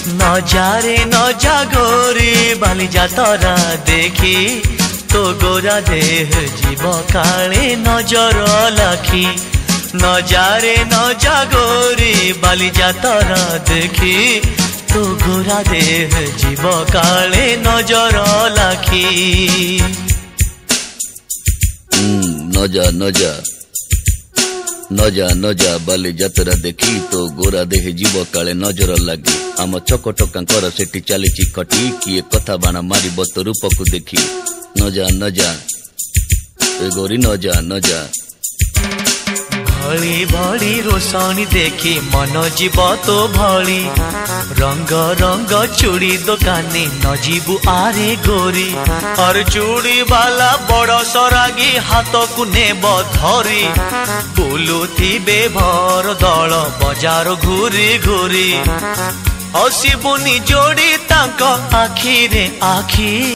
नजारे नजा गोरी बाली जातरा देखी तो गोरा देह जीव काले नजर लाखी। नजारे नजा गोरी बाली जातरा देखी तो गोरा देह जीव काले नजर लाखी। नजा नजा नजा नजा बाली जातरा देखी तो गोरा देह जीव काले नजर लगी। आम चकटकांकर सेठी चली खटी किए कथा बाण मार तो रूप को देखी। नजा नजा ए गोरी नजा नजा भली भली रोशनी देखी मन जीव तो भली। रंग रंग चूड़ी दुकानी न जीवु आरे गोरी। और चूड़ी वाला बड़ सरागी हाथ को नेब धरी। बुलुथिबे भर दल बजार घूरी घूरी। हसिबुनी जोड़ी तांक आखिरे आखि।